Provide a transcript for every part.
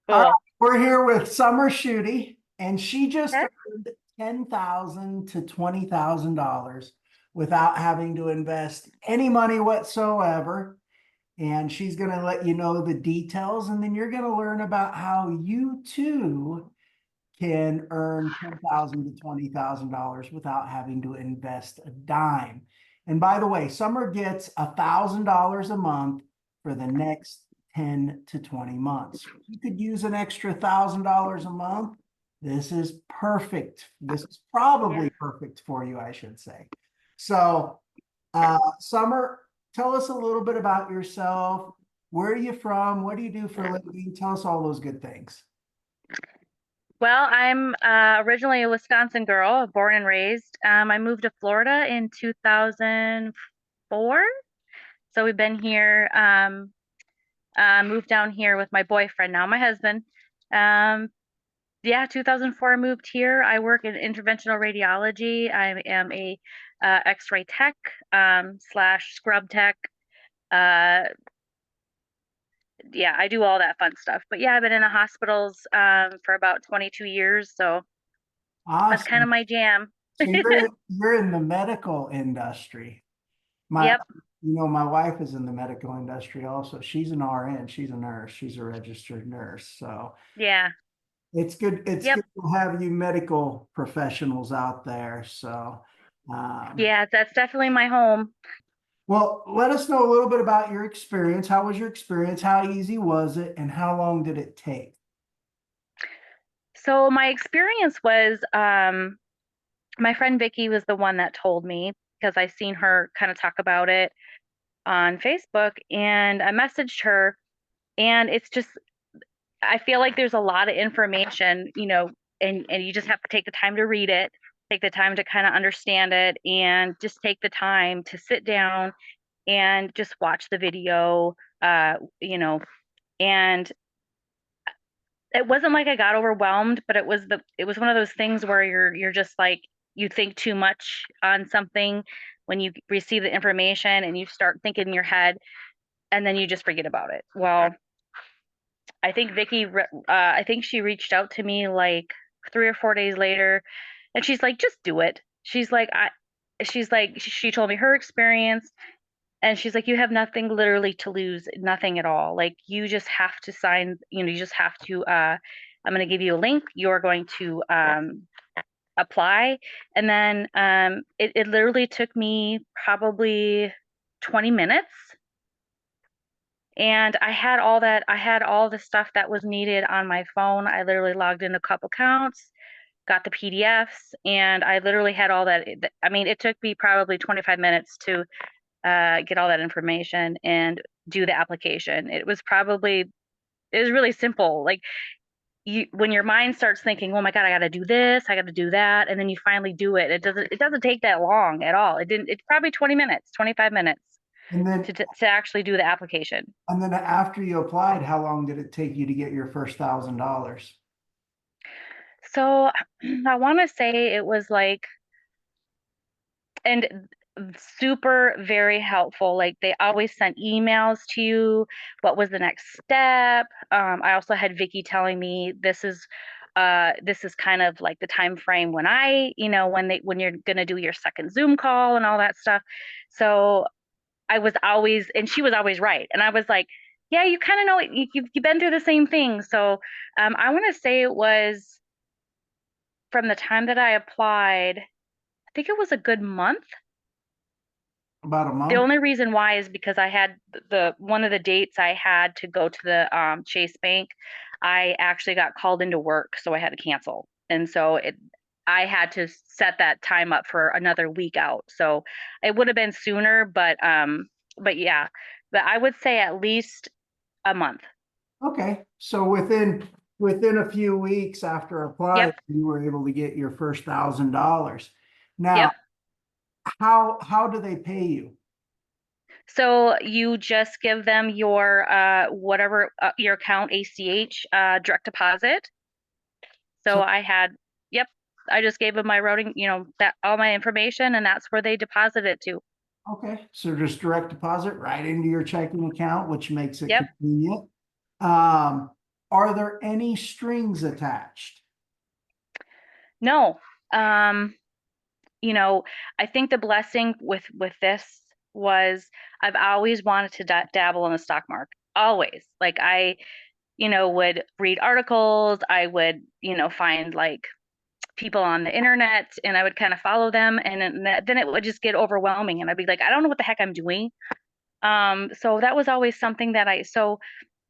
All right, Cool. we're here with Summer Schutte, and she just Okay. earned $10,000 to $20,000 without having to invest any money whatsoever. And she's going to let you know the details, and then you're going to learn about how you too can earn $10,000 to $20,000 without having to invest a dime. And by the way, Summer gets $1,000 a month for the next 10 to 20 months. You could use an extra $1,000 a month. This is perfect. This is Yeah. probably perfect for you, I should say. So, Summer, tell us a little bit about yourself. Where are you from? What do you do for a living? Tell us all those good things. Well, I'm originally a Wisconsin girl, born and raised. I moved to Florida in 2004. So we've been here, moved down here with my boyfriend, now my husband. Um, yeah, 2004 I moved here. I work in interventional radiology. I am a X-ray tech slash scrub tech. Uh, yeah, I do all that fun stuff. But yeah, I've been in the hospitals for about 22 years, so that's kind of Awesome. my jam. So you're in the medical industry. My Yep, my wife is in the medical industry also. She's an RN, she's a nurse, she's a registered nurse. So yeah, it's yep, good to have you medical professionals out there. So um, yeah, that's definitely my home. well, let us know a little bit about your experience. How was your experience? How easy was it? And how long did it take? So my experience was my friend Vicky was the one that told me because I seen her kind of talk about it on Facebook and I messaged her and it's just I feel like there's a lot of information, and you just have to take the time to read it, take the time to kind of understand it, and just take the time to sit down and just watch the video, and it wasn't like I got overwhelmed, but it was one of those things where you're just like you think too much on something when you receive the information and you start thinking in your head and then you just forget about it. Well, I think she reached out to me like 3 or 4 days later, and she's like, just do it. She's like, she told me her experience, and she's like, you have nothing literally to lose, nothing at all. Like, you just have to sign, you just have to, I'm going to give you a link. You're going to apply. And then it literally took me probably 20 minutes and I had all the stuff that was needed on my phone. I literally logged in a couple accounts, got the PDFs, and I literally had all that. I mean, it took me probably 25 minutes to get all that information and do the application. It was really simple. Like when your mind starts thinking, oh my God, I got to do this, I got to do that. And then you finally do it. It doesn't take that long at all. It's probably 20 minutes, 25 minutes And then to actually do the application. and then after you applied, how long did it take you to get your first $1,000? So I want to say it was like, and super very helpful. Like they always sent emails to you. What was the next step? I also had Vicky telling me this is kind of like the time frame when when you're gonna do your second Zoom call and all that stuff. So I was always, and she was always right. And I was like, yeah, you kind of know it. You've been through the same thing. So I want to say it was from the time that I applied, I think it was a good month. About a The month? only reason why is because I had the one of the dates I had to go to the Chase Bank, I actually got called into work, so I had to cancel. And so I had to set that time up for another week out. So it would have been sooner, but yeah, but I would say at least a month. Okay, so within a few weeks after applying, Yep, you were able to get your first $1,000. Now, yep. how do they pay you? So you just give them your whatever your account ACH direct deposit. So So I had, yep, I just gave them my routing, that all my information, and that's where they deposit it to. okay, so just direct deposit right into your checking account, which makes it Yep. convenient. Um, Are there any strings attached? No. Um, you know, I think the blessing with this was I've always wanted to dabble in the stock market. Always. Like I, would read articles, I would, find like people on the internet and I would kind of follow them and then it would just get overwhelming and I'd be like, I don't know what the heck I'm doing. So that was always something that so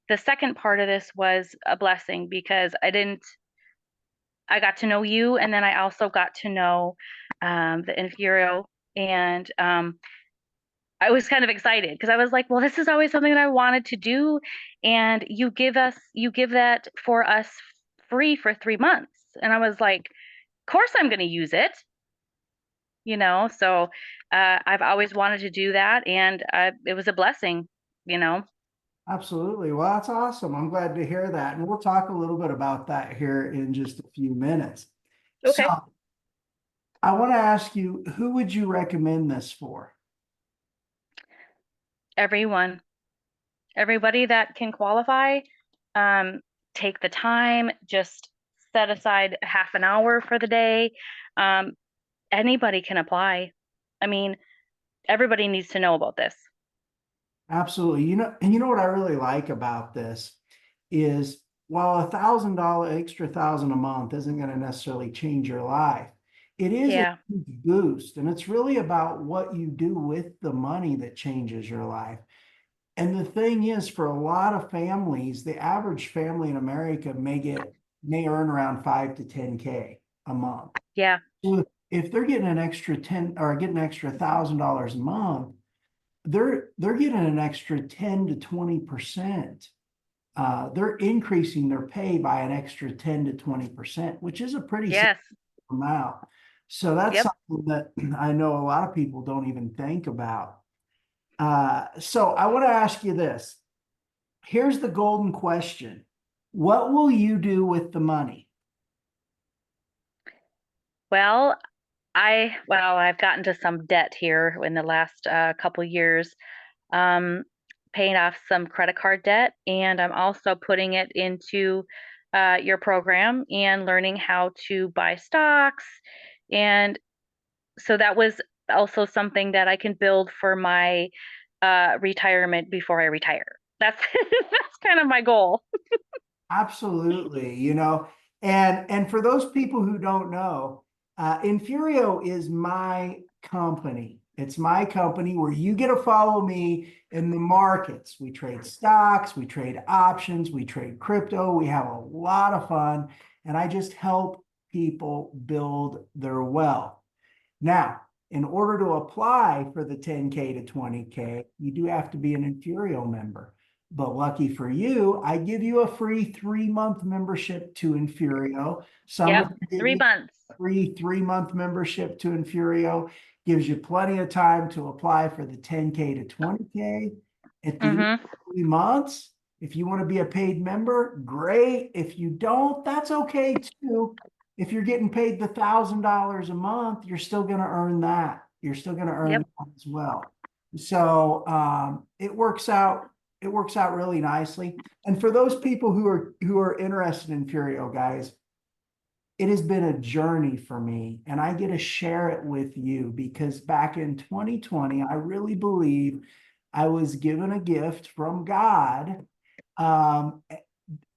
the second part of this was a blessing because I got to know you and then I also got to know the Infurio and I was kind of excited because I was like, well, this is always something that I wanted to do. And you give that for us free for 3 months. And I was like, of course I'm going to use it, So I've always wanted to do that. And it was a blessing, you know? Absolutely. Well, that's awesome. I'm glad to hear that. And we'll talk a little bit about that here in just a few minutes. So Okay. I want to ask you, who would you recommend this for? Everyone, everybody that can qualify, um, take the time, just set aside half an hour for the day. Um, Anybody can apply. I mean, everybody needs to know about this. Absolutely. And you know what I really like about this is while $1,000 extra thousand a month isn't going to necessarily change your life, it is a Yeah. huge boost. And it's really about what you do with the money that changes your life. And the thing is, for a lot of families, the average family in America may earn around 5 to 10K a month. Yeah. So if they're getting an extra 10 or getting an extra $1,000 a month, they're getting an extra 10 to 20%. They're increasing their pay by an extra 10 to 20%, which is a pretty Yes. amount. So that's Yep. something that I know a lot of people don't even think about. So I want to ask you this. Here's the golden question. What will you do with the money? Well, I've gotten to some debt here in the last couple years, um, paying off some credit card debt, and I'm also putting it into your program and learning how to buy stocks. And so that was also something that I can build for my retirement before I retire. That's that's kind of my goal. Absolutely, and for those people who don't know, Infurio is my company. It's my company where you get to follow me in the markets. We trade stocks, we trade options, we trade crypto. We have a lot of fun, and I just help people build their wealth. Now, in order to apply for the 10K to 20K, you do have to be an Infurio member. But lucky for you, I give you a free 3 month membership to Infurio. Some of Yep, you give three you months. a free 3 month membership to Infurio. Gives you plenty of time to apply for the 10K to 20K. At the end Mm-hmm. of 3 months, if you want to be a paid member, great. If you don't, that's okay too. If you're getting paid the $1,000 a month, you're still going to earn that. You're still going to earn Yep. that as well. So it works out. It works out really nicely. And for those people who are interested in Furio, guys, it has been a journey for me, and I get to share it with you because back in 2020, I really believe I was given a gift from God. Um,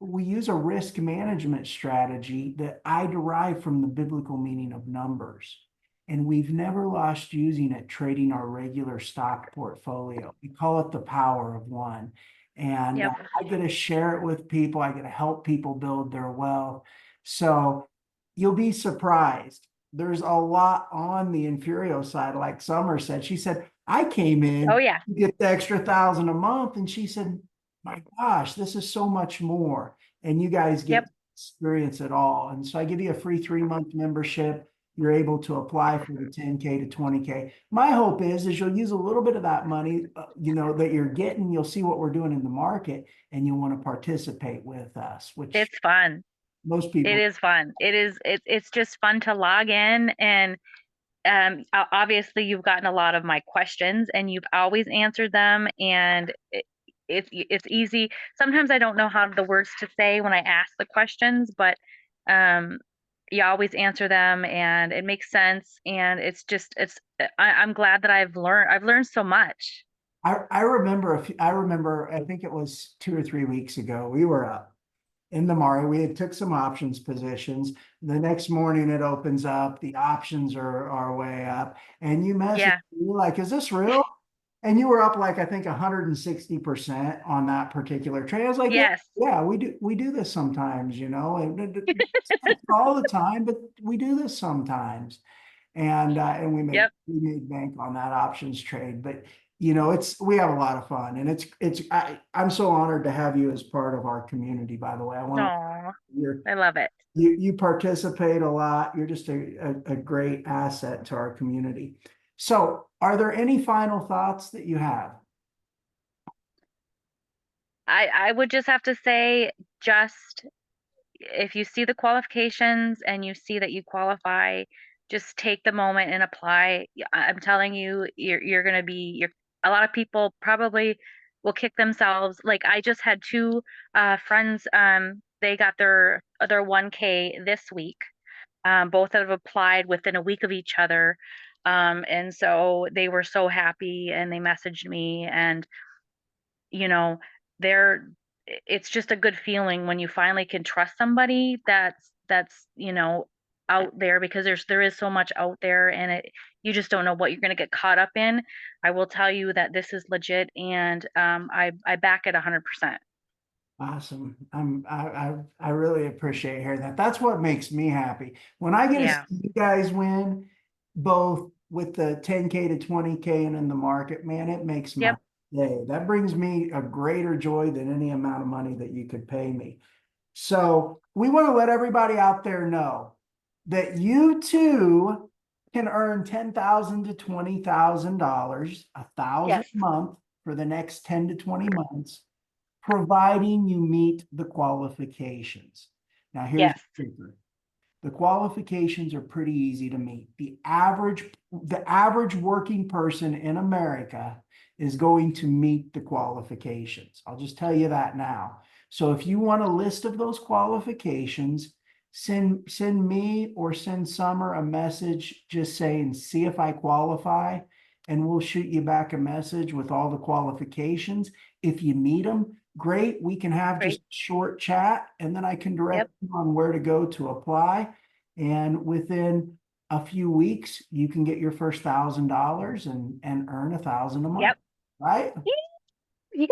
we use a risk management strategy that I derive from the biblical meaning of numbers. And we've never lost using it trading our regular stock portfolio. We call it the power of one. And Yep. I get to share it with people. I get to help people build their wealth. So you'll be surprised. There's a lot on the Infurio side, like Summer said. She said, I came Oh in yeah. to get the extra 1,000 a month. And she said, my gosh, this is so much more. And you guys get Yep. to experience it all. And so I give you a free 3 month membership. You're able to apply for the 10K to 20K. My hope is you'll use a little bit of that money, that you're getting. You'll see what we're doing in the market, and you'll want to participate with us, which It's fun. most It people. is fun. It's just fun to log in and obviously you've gotten a lot of my questions and you've always answered them and it's easy. Sometimes I don't know how the words to say when I ask the questions, but um you always answer them and it makes sense, and I'm glad that I've learned so much. I remember I remember, I think it was 2 or 3 weeks ago, we were up in the market. We had took some options positions. The next morning it opens up, the options are way up. And you message Yeah. me like, is this real? And you were up like I think 160% on that particular trade. I was like, yeah, Yes. yeah, we do this sometimes, and it's not all the time, but we do this sometimes. And we made Yep. we made bank on that options trade. But it's we have a lot of fun, and I'm so honored to have you as part of our community. By the way, I want to Oh, you're I love it. you participate a lot. You're just a great asset to our community. So, are there any final thoughts that you have? I would just have to say, just if you see the qualifications and you see that you qualify, just take the moment and apply. I'm telling you, you're gonna be you're a lot of people probably will kick themselves. Like I just had two friends, they got their 1K this week. Both have applied within a week of each other. And so they were so happy and they messaged me, and you know, they're it's just a good feeling when you finally can trust somebody that's out there, because there is so much out there, and you just don't know what you're going to get caught up in. I will tell you that this is legit, and I back it 100%. Awesome. I really appreciate hearing that. That's what makes me happy. When I get to see Yeah. you guys win, both with the 10K to 20K and in the market, man, it makes my Yep. day. That brings me a greater joy than any amount of money that you could pay me. So we want to let everybody out there know that you too can earn $10,000 to $20,000, 1,000 Yes. a month for the next 10 to 20 months, providing you meet the qualifications. Now, here's Yes. the kicker. The qualifications are pretty easy to meet. The average working person in America is going to meet the qualifications. I'll just tell you that now. So if you want a list of those qualifications, send me or send Summer a message just saying, see if I qualify, and we'll shoot you back a message with all the qualifications. If you meet them, great. We can have just Great. a short chat, and then I can Yep. direct you on where to go to apply. And within a few weeks, you can get your first $1,000 and earn 1,000 a month, Yep. right? Yeah.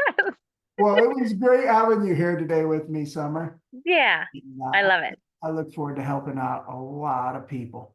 Well, it was great having you here today with me, Summer. Yeah. And, I love it. I look forward to helping out a lot of people.